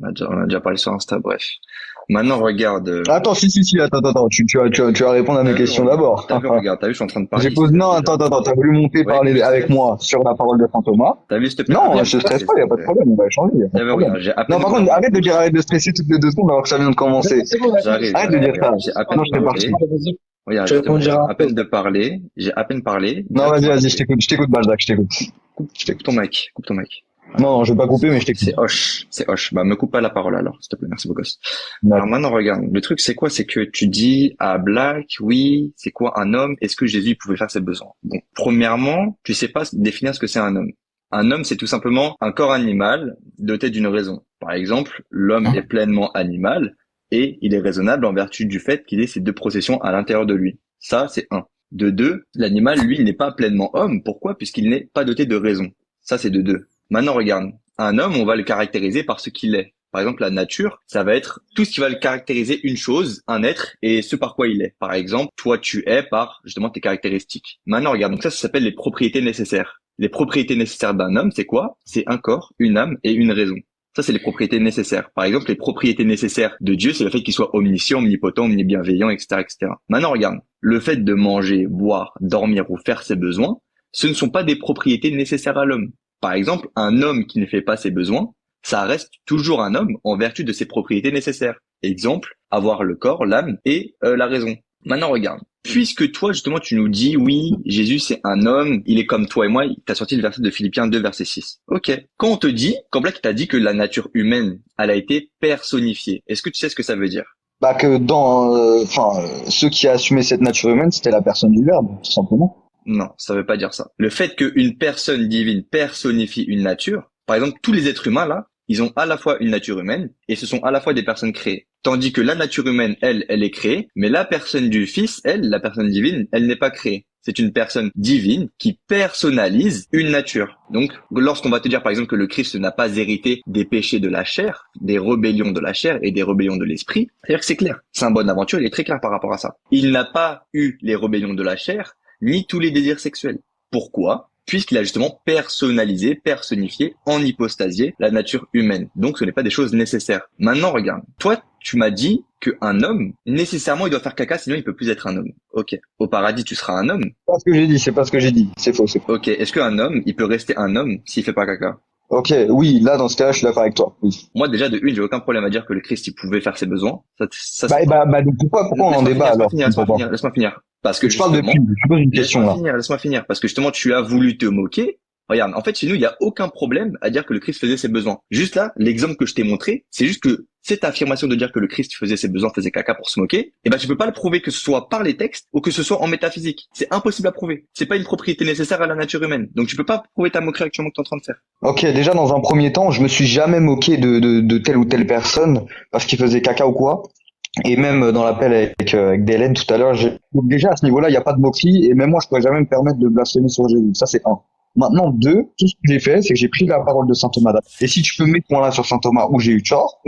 On a déjà parlé sur Insta, bref. Maintenant, regarde. Attends, si, attends, tu vas répondre à mes T'as vu, questions d'abord. regarde, t'as vu, je suis en train de J'ai parler posé, ici, non, déjà. attends, t'as voulu monter Ouais, tu parler me avec stresses. moi sur la parole de Saint Thomas. T'as vu, s'il te plaît, Non, arrête je de te stresse stresser, pas, s'il y te a pas de plaît. problème, on va échanger, y a pas de T'as vu, problème. regarde, j'ai à Non, peine par ouvert contre, ma arrête de dire bouche. arrête de stresser toutes les 2 secondes alors que ça vient de commencer. J'arrive, Arrête de dire ça. regarde, j'ai à Non, peine je t'ai parti. parlé. Regarde, Je justement, répondirai à après. peine de parler, j'ai à peine parlé. Non, Déjà, tu m'as vas-y, coupé. je t'écoute, Balzac, je t'écoute. Coupe ton mic, coupe ton mic. Voilà. Non, je vais pas couper, mais je t'écoute. C'est Hoche, c'est Hoche. Bah, me coupe pas la parole alors, s'il te plaît, merci beau gosse. Alors D'accord. maintenant, regarde, le truc c'est quoi? C'est que tu dis à Black, oui, c'est quoi un homme? Est-ce que Jésus pouvait faire ses besoins? Bon, premièrement, tu sais pas définir ce que c'est un homme. Un homme, c'est tout simplement un corps animal doté d'une raison. Par exemple, l'homme est pleinement animal et il est raisonnable en vertu du fait qu'il ait ces deux processions à l'intérieur de lui. Ça, c'est un. De deux, l'animal, lui, il n'est pas pleinement homme. Pourquoi? Puisqu'il n'est pas doté de raison. Ça, c'est de deux. Maintenant, regarde. Un homme, on va le caractériser par ce qu'il est. Par exemple, la nature, ça va être tout ce qui va le caractériser une chose, un être, et ce par quoi il est. Par exemple, toi, tu es par, justement, tes caractéristiques. Maintenant, regarde. Donc ça s'appelle les propriétés nécessaires. Les propriétés nécessaires d'un homme, c'est quoi? C'est un corps, une âme et une raison. Ça, c'est les propriétés nécessaires. Par exemple, les propriétés nécessaires de Dieu, c'est le fait qu'il soit omniscient, omnipotent, omnibienveillant, etc., etc. Maintenant, regarde. Le fait de manger, boire, dormir ou faire ses besoins, ce ne sont pas des propriétés nécessaires à l'homme. Par exemple, un homme qui ne fait pas ses besoins, ça reste toujours un homme en vertu de ses propriétés nécessaires. Exemple, avoir le corps, l'âme et la raison. Maintenant, regarde. Puisque toi, justement, tu nous dis, oui, Jésus, c'est un homme, il est comme toi et moi, t'as sorti le verset de Philippiens 2, verset 6. Ok. Quand on te dit, quand Black t'a dit que la nature humaine, elle a été personnifiée, est-ce que tu sais ce que ça veut dire? Bah que ceux qui assumaient cette nature humaine, c'était la personne du Verbe, tout simplement. Non, ça veut pas dire ça. Le fait qu'une personne divine personnifie une nature, par exemple, tous les êtres humains, là, ils ont à la fois une nature humaine et ce sont à la fois des personnes créées. Tandis que la nature humaine, elle est créée, mais la personne du Fils, elle, la personne divine, elle n'est pas créée. C'est une personne divine qui personnalise une nature. Donc, lorsqu'on va te dire, par exemple, que le Christ n'a pas hérité des péchés de la chair, des rébellions de la chair et des rébellions de l'esprit, c'est-à-dire que c'est clair. C'est un bon aventure, il est très clair par rapport à ça. Il n'a pas eu les rébellions de la chair, ni tous les désirs sexuels. Pourquoi? Puisqu'il a justement personnalisé, personnifié, en hypostasié la nature humaine. Donc ce n'est pas des choses nécessaires. Maintenant, regarde. Toi, tu m'as dit qu'un homme, nécessairement, il doit faire caca, sinon il peut plus être un homme. Ok. Au paradis, tu seras un homme. C'est pas ce que j'ai dit. C'est faux, c'est faux. Ok. Est-ce qu'un homme, il peut rester un homme s'il fait pas caca? Ok, oui, là, dans ce cas-là, je suis d'accord avec toi. Oui. Moi, déjà, de une, j'ai aucun problème à dire que le Christ, il pouvait faire ses besoins. Ça, Bah, c'est pas... donc pourquoi on en Laisse-moi débat finir, laisse-moi alors? finir, Je laisse-moi comprends finir, laisse-moi finir. Parce pas. que Je parle depuis, justement, je pose une question là. Laisse-moi finir, parce que justement, tu as voulu te moquer. Regarde, en fait, chez nous, il n'y a aucun problème à dire que le Christ faisait ses besoins. Juste là, l'exemple que je t'ai montré, c'est juste que cette affirmation de dire que le Christ faisait ses besoins, faisait caca pour se moquer, eh ben, tu peux pas le prouver que ce soit par les textes ou que ce soit en métaphysique. C'est impossible à prouver. C'est pas une propriété nécessaire à la nature humaine. Donc, tu peux pas prouver ta moquerie actuellement que tu es en train de faire. Ok, déjà dans un premier temps, je me suis jamais moqué de telle ou telle personne parce qu'il faisait caca ou quoi. Et même dans l'appel avec Délène tout à l'heure, donc déjà à ce niveau-là, il n'y a pas de moquerie et même moi je pourrais jamais me permettre de blasphémer sur Jésus. Ça c'est un. Maintenant deux, tout ce que j'ai fait, c'est que j'ai pris la parole de saint Thomas d'Aquin. Et si tu peux mettre point là sur saint Thomas où j'ai eu tort,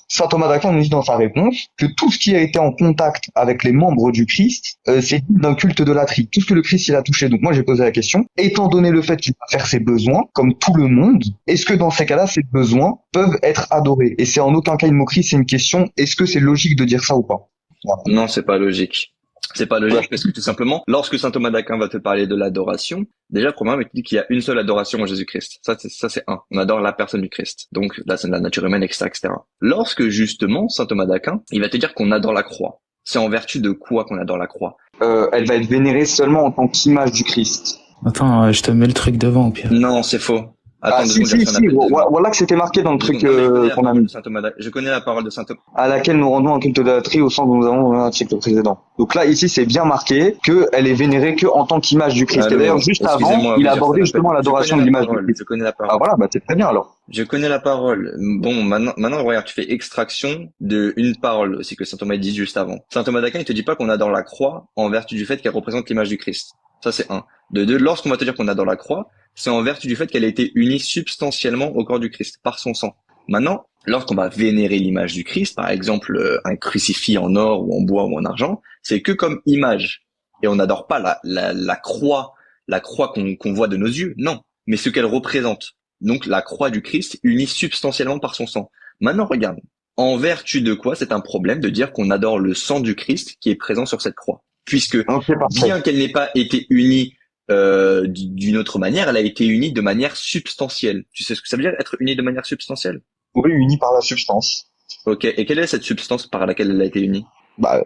saint Thomas d'Aquin nous dit dans sa réponse que tout ce qui a été en contact avec les membres du Christ, c'est digne d'un culte de latrie. Tout ce que le Christ il a touché. Donc moi j'ai posé la question, étant donné le fait qu'il va faire ses besoins, comme tout le monde, est-ce que dans ces cas-là, ces besoins peuvent être adorés? Et c'est en aucun cas une moquerie, c'est une question, est-ce que c'est logique de dire ça ou pas? Voilà. Non, c'est pas logique. C'est pas logique Ouais. parce que tout simplement, lorsque saint Thomas d'Aquin va te parler de l'adoration, déjà, premièrement, il te dit qu'il y a une seule adoration en Jésus-Christ. Ça, c'est un. On adore la personne du Christ. Donc, là, c'est de la nature humaine, etc., etc. Lorsque, justement, saint Thomas d'Aquin, il va te dire qu'on adore la croix. C'est en vertu de quoi qu'on adore la croix? Elle va être vénérée seulement en tant qu'image du Christ. Attends, je te mets le truc devant au pire. Non, c'est faux. Attends, Ah deux si secondes, j'ai reçu un appel, deux secondes. voilà que c'était marqué dans le Deux truc secondes. Non, mais je connais la qu'on a parole de mis. saint Thomas d'Aquin. Je connais la parole de saint Thomas. À laquelle nous rendons un culte de la tri au sens où nous avons un siècle précédent. Donc là, ici, c'est bien marqué qu'elle est vénérée que en tant qu'image du Christ. Et d'ailleurs, juste avant, Excusez-moi, il oui, a j'ai reçu un abordé appel. justement Je l'adoration connais de la l'image du parole. Christ. Je connais la Ah parole. voilà, bah c'est très bien alors. Je connais la parole. Bon, maintenant, regarde, tu fais extraction de une parole aussi que saint Thomas dit juste avant. Saint Thomas d'Aquin, il te dit pas qu'on adore la croix en vertu du fait qu'elle représente l'image du Christ. Ça, c'est un. De deux, lorsqu'on va te dire qu'on adore la croix, c'est en vertu du fait qu'elle a été unie substantiellement au corps du Christ, par son sang. Maintenant, lorsqu'on va vénérer l'image du Christ, par exemple, un crucifix en or ou en bois ou en argent, c'est que comme image. Et on n'adore pas la croix qu'on voit de nos yeux, non. Mais ce qu'elle représente. Donc, la croix du Christ unie substantiellement par son sang. Maintenant, regarde. En vertu de quoi c'est un problème de dire qu'on adore le sang du Christ qui est présent sur cette croix? Puisque, Ok, parfait. bien qu'elle n'ait pas été unie d'une autre manière, elle a été unie de manière substantielle. Tu sais ce que ça veut dire, être unie de manière substantielle? Oui, uni par la substance. Ok. Et quelle est cette substance par laquelle elle a été unie? Bah,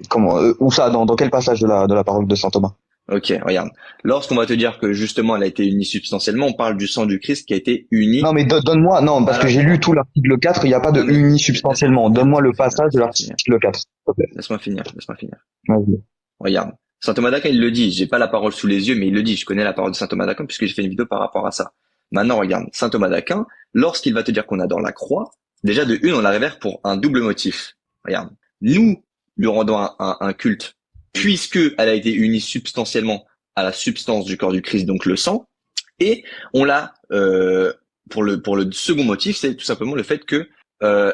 comment, où ça, dans quel passage de la parole de saint Thomas? Ok, regarde. Lorsqu'on va te dire que justement elle a été unie substantiellement, on parle du sang du Christ qui a été Non, uni mais donne-moi, non, parce à que la j'ai croix. lu tout l'article 4, il n'y a pas de Non mais uni laisse-moi substantiellement. finir, Donne-moi le laisse-moi finir, passage de laisse-moi finir, l'article 4, s'il te plaît. laisse-moi finir, laisse-moi finir. Vas-y. Regarde. Saint Thomas d'Aquin, il le dit. J'ai pas la parole sous les yeux, mais il le dit. Je connais la parole de Saint Thomas d'Aquin puisque j'ai fait une vidéo par rapport à ça. Maintenant, regarde. Saint Thomas d'Aquin, lorsqu'il va te dire qu'on adore la croix, déjà de une, on la révère pour un double motif. Regarde. Nous lui rendons un culte puisque elle a été unie substantiellement à la substance du corps du Christ, donc le sang, et on l'a pour le second motif, c'est tout simplement le fait que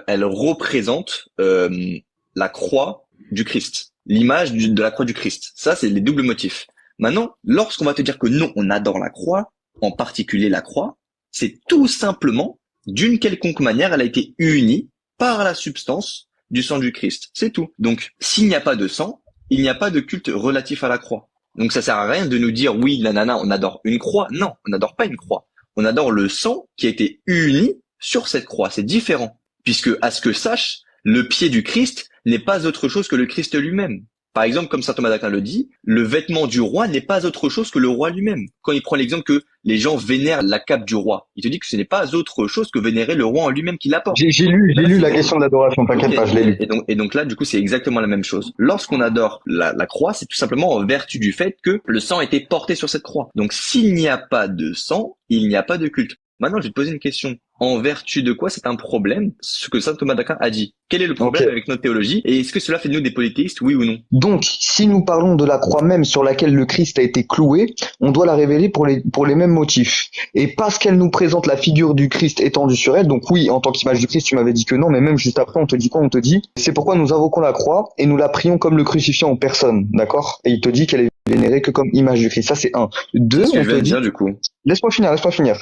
elle représente la croix du Christ, l'image de la croix du Christ. Ça, c'est les doubles motifs. Maintenant, lorsqu'on va te dire que non, on adore la croix, en particulier la croix, c'est tout simplement, d'une quelconque manière, elle a été unie par la substance du sang du Christ. C'est tout. Donc, s'il n'y a pas de sang, il n'y a pas de culte relatif à la croix. Donc, ça sert à rien de nous dire, oui, la nana, on adore une croix. Non, on n'adore pas une croix. On adore le sang qui a été uni sur cette croix. C'est différent. Puisque, à ce que sache, le pied du Christ n'est pas autre chose que le Christ lui-même. Par exemple, comme saint Thomas d'Aquin le dit, le vêtement du roi n'est pas autre chose que le roi lui-même. Quand il prend l'exemple que les gens vénèrent la cape du roi, il te dit que ce n'est pas autre chose que vénérer le roi en lui-même qui l'apporte. J'ai lu la question de l'adoration, t'inquiète pas, je l'ai lu. Et donc là, du coup, c'est exactement la même chose. Lorsqu'on adore la croix, c'est tout simplement en vertu du fait que le sang a été porté sur cette croix. Donc, s'il n'y a pas de sang, il n'y a pas de culte. Maintenant, je vais te poser une question. En vertu de quoi c'est un problème, ce que saint Thomas d'Aquin a dit? Quel est le problème Ok. avec notre théologie? Et est-ce que cela fait de nous des polythéistes, oui ou non? Donc, si nous parlons de la croix même sur laquelle le Christ a été cloué, on doit la révéler pour les mêmes motifs. Et parce qu'elle nous présente la figure du Christ étendue sur elle, donc oui, en tant qu'image du Christ, tu m'avais dit que non, mais même juste après, on te dit quoi? On te dit, c'est pourquoi nous invoquons la croix et nous la prions comme le crucifié en personne, d'accord? Et il te dit qu'elle est vénérée que comme image du Christ. Ça, c'est un. Deux, C'est ce que on je te viens de dit, dire, du coup. laisse-moi finir.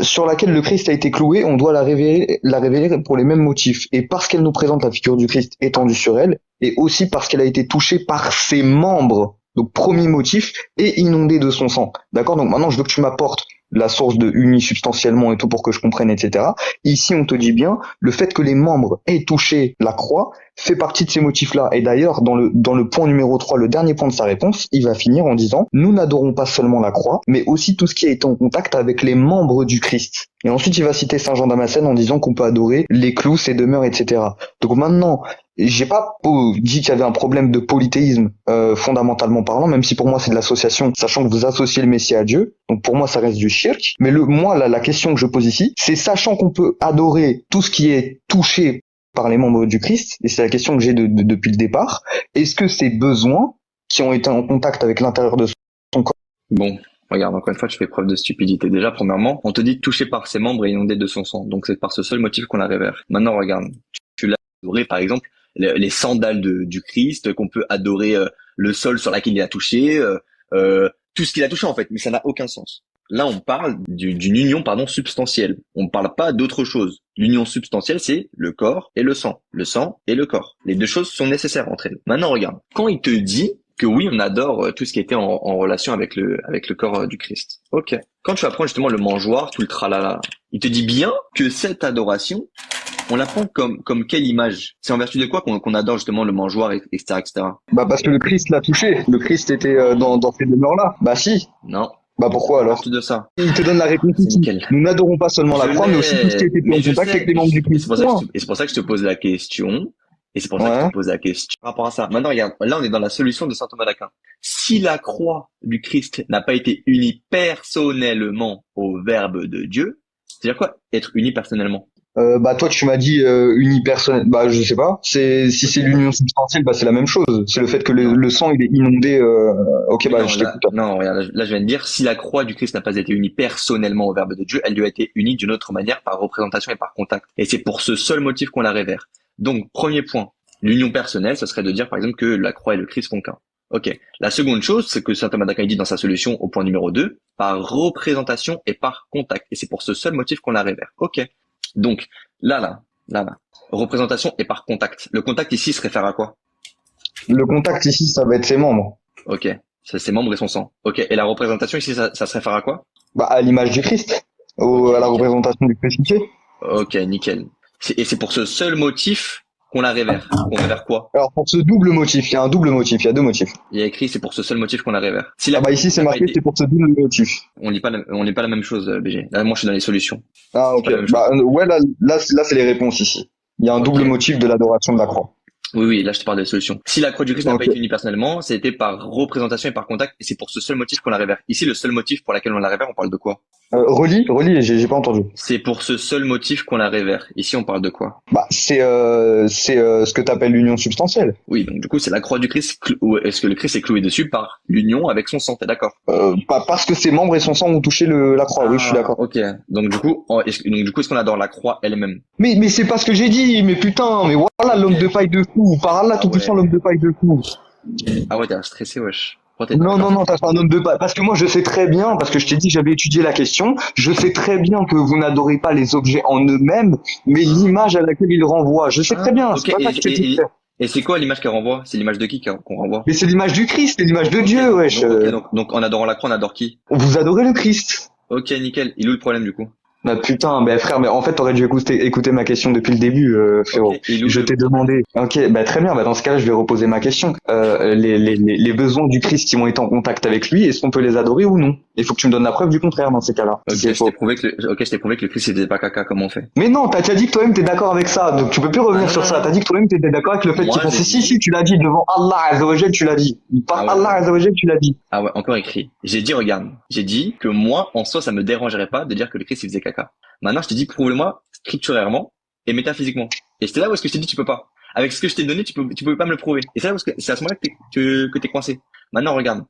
Sur laquelle le Christ a été cloué, on doit la révéler pour les mêmes motifs. Et parce qu'elle nous présente la figure du Christ étendue sur elle, et aussi parce qu'elle a été touchée par ses membres. Donc, premier motif, et inondée de son sang. D'accord? Donc maintenant, je veux que tu m'apportes la source de uni substantiellement et tout pour que je comprenne, etc. Ici, on te dit bien, le fait que les membres aient touché la croix fait partie de ces motifs-là. Et d'ailleurs, dans le point numéro 3, le dernier point de sa réponse, il va finir en disant, nous n'adorons pas seulement la croix, mais aussi tout ce qui a été en contact avec les membres du Christ. Et ensuite, il va citer Saint Jean Damascène en disant qu'on peut adorer les clous, ses demeures, etc. Donc maintenant, j'ai pas dit qu'il y avait un problème de polythéisme fondamentalement parlant, même si pour moi c'est de l'association, sachant que vous associez le Messie à Dieu. Donc pour moi ça reste du shirk. Mais moi la question que je pose ici, c'est sachant qu'on peut adorer tout ce qui est touché par les membres du Christ, et c'est la question que j'ai depuis le départ, est-ce que ces besoins qui ont été en contact avec l'intérieur de son corps... Bon, regarde, encore une fois, tu fais preuve de stupidité. Déjà, premièrement, on te dit touché par ses membres et inondé de son sang. Donc c'est par ce seul motif qu'on la révère. Maintenant, regarde, tu l'as adoré, par exemple, les sandales du Christ, qu'on peut adorer le sol sur lequel il a touché, tout ce qu'il a touché en fait, mais ça n'a aucun sens. Là, on parle d'une union, substantielle. On ne parle pas d'autre chose. L'union substantielle, c'est le corps et le sang et le corps. Les deux choses sont nécessaires entre elles. Maintenant, regarde, quand il te dit que oui, on adore tout ce qui était en relation avec le corps du Christ. Ok. Quand tu apprends justement le mangeoire, tout le tralala, il te dit bien que cette adoration, on la prend comme quelle image? C'est en vertu de quoi qu'on adore justement le mangeoir, etc., etc. Bah parce que le Christ l'a touché. Le Christ était dans ces demeures-là. Bah si. Non. Bah pourquoi En alors? vertu de ça. Il te donne la réponse C'est ici. nickel. Nous n'adorons pas seulement la croix, mais aussi tout ce qui était en contact avec les membres du Christ. Et c'est pour ça que je te pose la question. Et c'est pour ça que je te pose la question par rapport à ça. Maintenant, regarde, là, on est dans la solution de saint Thomas d'Aquin. Si la croix du Christ n'a pas été unie personnellement au Verbe de Dieu, c'est-à-dire quoi, être uni personnellement? Bah toi tu m'as dit unipersonnel. Bah je sais pas. Si c'est l'union substantielle, bah c'est la même chose. C'est le fait que le sang il est inondé. Ok, bah non, je là, t'écoute. non, regarde, là, je viens de dire, si la croix du Christ n'a pas été unie personnellement au Verbe de Dieu, elle lui a été unie d'une autre manière par représentation et par contact. Et c'est pour ce seul motif qu'on la révère. Donc, premier point, l'union personnelle, ça serait de dire par exemple que la croix et le Christ font qu'un. Ok. La seconde chose, c'est que saint Thomas d'Aquin dit dans sa solution au point numéro 2, par représentation et par contact. Et c'est pour ce seul motif qu'on la révère. Ok. Donc, là. Représentation et par contact. Le contact ici se réfère à quoi? Le contact ici, ça va être ses membres. Ok. Ça, c'est membres et son sang. Ok. Et la représentation ici, ça se réfère à quoi? Bah, à l'image du Christ. Ok, À la nickel. représentation du crucifié. Ok, nickel. Et c'est pour ce seul motif qu'on la révère. Qu'on révère quoi? Alors, pour ce double motif, il y a un double motif, il y a deux motifs. Il y a écrit c'est pour ce seul motif qu'on la révère. Si la Ah bah croix ici, c'est n'a pas marqué, été, c'est pour ce double motif. on lit pas la même chose, BG. Là, moi, je suis dans les solutions. Ah, C'est ok. pas la même chose. Bah, ouais, là, c'est les réponses ici. Il y a un Ok. double motif de l'adoration de la croix. Oui, là, je te parle des solutions. Si la croix du Christ n'a pas Ok. été unie personnellement, c'était par représentation et par contact, et c'est pour ce seul motif qu'on la révère. Ici, le seul motif pour lequel on la révère, on parle de quoi? Relis, j'ai pas entendu. C'est pour ce seul motif qu'on la révère. Ici, on parle de quoi? Bah, c'est ce que t'appelles l'union substantielle. Oui, donc du coup, c'est la croix du Christ, ou est-ce que le Christ est cloué dessus par l'union avec son sang, t'es d'accord? Parce que ses membres et son sang ont touché la croix. Oui, je suis d'accord. Ok. Donc du coup, est-ce qu'on adore la croix elle-même? Mais c'est pas ce que j'ai dit. Mais putain, mais voilà l'homme de paille de fou. Par Allah, Ah tout puissant, ouais. l'homme de paille de fou. Ah ouais, t'es stressé, wesh. Pourquoi t'es Non, d'accord? non, non, t'as pas un homme de paille. Parce que moi, je sais très bien, parce que je t'ai dit, j'avais étudié la question. Je sais très bien que vous n'adorez pas les objets en eux-mêmes, mais l'image à laquelle ils renvoient. Je sais très bien. Ok, C'est pas ça que je te dis. et c'est quoi l'image qu'elle renvoie? C'est l'image de qui qu'on renvoie? Mais c'est l'image du Christ, c'est l'image de Ok, Dieu, wesh. donc en adorant la croix, on adore qui? Vous adorez le Christ. Ok, nickel. Il est où le problème du coup? Bah putain, bah frère, mais en fait t'aurais dû écouter ma question depuis le début, frérot. Ok, il est où Je le t'ai demandé. Ok, bah très bien, bah dans ce cas-là je vais reposer ma question. Les besoins du Christ qui ont été en contact avec lui, est-ce qu'on peut les adorer ou non? Il faut que tu me donnes la preuve du contraire dans ces cas-là. Ok, Si c'est faux. je t'ai prouvé que le Christ il faisait pas caca, comment on fait? Mais non, t'as dit que toi-même t'es d'accord avec ça, donc tu peux plus revenir non, sur non, ça. non. T'as dit que toi-même t'étais d'accord avec le fait Moi, qu'il pensait. j'ai Si, dit- si, tu l'as dit devant Allah Azzawajal, tu l'as dit. Par Ah ouais, Allah ouais. Azzawajal, tu l'as dit. Ah ouais, encore écrit. J'ai dit, regarde, j'ai dit que moi, en soi, ça me dérangerait pas de dire que le Christ il faisait caca. Maintenant, je te dis, prouve-le-moi scripturairement et métaphysiquement. Et c'est là où est-ce que je t'ai dit, tu peux pas. Avec ce que je t'ai donné, tu pouvais pas me le prouver. Et c'est là où c'est à ce moment-là que t'es coincé. Maintenant, regarde.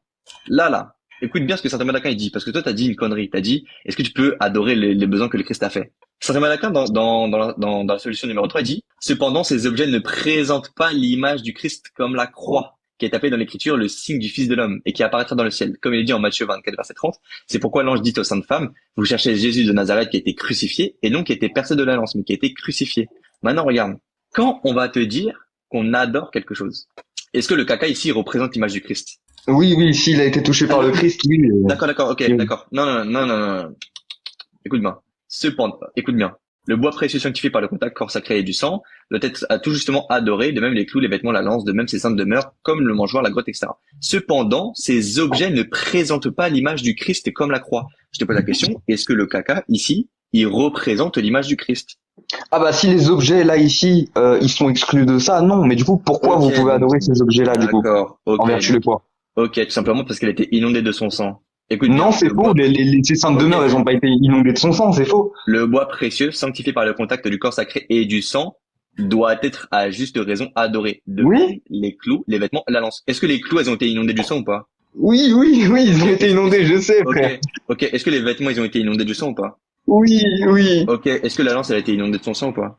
Là. Écoute bien ce que Saint Thomas d'Aquin il dit, parce que toi, t'as dit une connerie. T'as dit, est-ce que tu peux adorer les besoins que le Christ a fait? Saint Thomas d'Aquin, dans la solution numéro 3, il dit, cependant, ces objets ne présentent pas l'image du Christ comme la croix, qui est appelée dans l'écriture le signe du Fils de l'homme, et qui apparaîtra dans le ciel. Comme il est dit en Matthieu 24, verset 30, c'est pourquoi l'ange dit aux saintes femmes, vous cherchez Jésus de Nazareth qui a été crucifié, et non qui a été percé de la lance, mais qui a été crucifié. Maintenant, regarde. Quand on va te dire qu'on adore quelque chose, est-ce que le caca ici représente l'image du Christ? Oui, s'il a été touché par le Christ, oui. D'accord, ok, Oui. d'accord. Non. Écoute bien. Cependant, écoute bien. Le bois précieux sanctifié par le contact corps sacré et du sang doit être à tout justement adoré, de même les clous, les vêtements, la lance, de même ses saintes demeures, comme le mangeoire, la grotte, etc. Cependant, ces objets ne présentent pas l'image du Christ comme la croix. Je te pose la question, est-ce que le caca, ici, il représente l'image du Christ? Ah bah si les objets là ici ils sont exclus de ça, non, mais du coup pourquoi Ok, vous pouvez donc- adorer ces objets là du coup D'accord, ok. en vertu de quoi? Ok, tout simplement parce qu'elle a été inondée de son sang. Écoute bien, Non, c'est le faux, bois, ces saintes Ok. demeures elles ont pas été inondées de son sang, c'est faux. le bois précieux, sanctifié par le contact du corps sacré et du sang, doit être à juste raison adoré. De Oui. même, les clous, les vêtements, la lance. Est-ce que les clous, elles ont été inondées du sang ou pas? Oui, ils ont été inondés, je sais frère. Ok. Est-ce que les vêtements, ils ont été inondés du sang ou pas? Oui. Ok. Est-ce que la lance, elle a été inondée de son sang ou pas?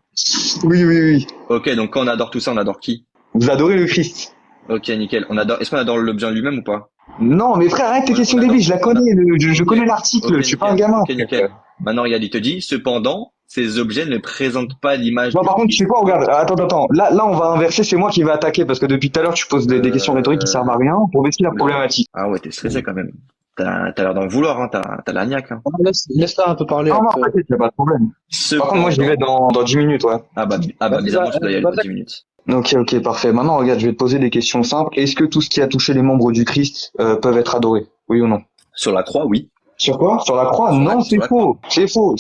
Oui. Ok. Donc quand on adore tout ça, on adore qui? Vous adorez le Christ. Ok, nickel. Est-ce qu'on adore l'objet en lui-même ou pas? Non, mais frère, arrête tes On- questions on débiles, adore- je la on connais, je Ok. connais l'article, Ok, je suis pas un nickel. gamin. Ok, nickel. Maintenant, regarde, il te dit, cependant, ces objets ne présentent pas l'image Non, du par contre, tu Christ. sais quoi, regarde, attends. Là, on va inverser, c'est moi qui vais attaquer, parce que depuis tout à l'heure, tu poses des questions rhétoriques qui servent à rien pour baisser la problématique. Ah ouais, t'es stressé quand même. T'as l'air d'en vouloir, hein. T'as la niaque, hein. Laisse-la un peu parler. Non, après. t'inquiète, y a pas de problème. Par contre, moi, j'y vais dans 10 minutes, ouais. Ah bah Vas-y, bizarrement, tu dois y aller dans vas-y. 10 minutes. Ok, parfait. Maintenant, regarde, je vais te poser des questions simples. Est-ce que tout ce qui a touché les membres du Christ peuvent être adorés? Oui ou non? Sur la croix, oui. Sur quoi? Sur la croix? Sur la- Non, sur c'est la faux. C'est faux.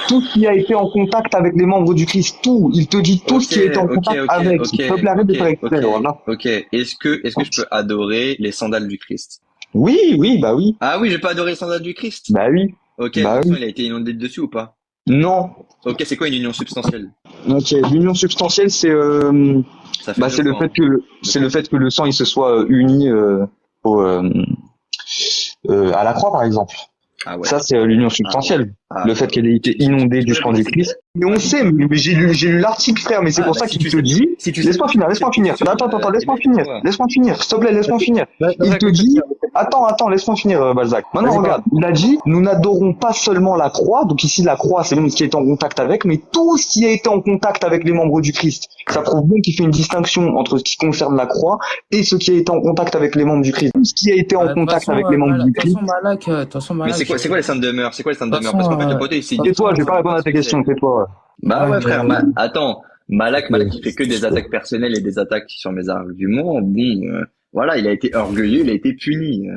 Tout ce qui a été en contact avec les membres du Christ, tout. Il te dit tout ce qui a été en contact avec. Il peut l'arrêter de faire exprès, voilà. Ok. Est-ce que je peux adorer les sandales du Christ? Oui. Ah oui, je peux adorer les sandales du Christ. Bah oui. Ok, bah le sang, oui. il a été inondé dessus ou pas? Non. Ok, c'est quoi une union substantielle? Ok, l'union substantielle, c'est Ça fait bah deux c'est le fois, fait hein. que le sang il se soit uni au à la croix par exemple. Ah ouais. Ça c'est l'union substantielle. Ah, Le fait qu'elle ait été inondée du sang du Christ. Mais on sait, mais j'ai lu l'article, frère, mais c'est Ah, pour bah, ça si qu'il tu te sais, dit, si tu sais laisse-moi pas, finir, c'est laisse-moi que t'es finir. sûr Attends, laisse-moi d'évaluer, finir, toi. s'il te plaît, laisse-moi finir. Il te dit, attends, laisse-moi finir, Balzac. Maintenant, Vas-y, regarde, pardon. il a dit, nous n'adorons pas seulement la croix, donc ici, la croix, c'est même ce qui est en contact avec, mais tout ce qui a été en contact avec les membres du Christ. Ça prouve bien qu'il fait une distinction entre ce qui concerne la croix et ce qui a été en contact avec les membres du Christ. Tout ce qui a été en De toute contact façon, avec les membres du De toute Christ. façon, Malak, de toute façon, Mais Malak, c'est quoi les saintes demeures? C'est quoi les saintes de toute demeures? Parce façon, qu'en fait, le poteau, il s'est de dit, toute façon, Tais-toi, je vais pas il sait répondre pas à ce tes que c'est. questions, tais-toi. Bah ouais, Malak, frère, attends. Malak, il fait que des attaques personnelles et des attaques sur mes arguments. Bon, voilà, il a été orgueilleux, il a été puni.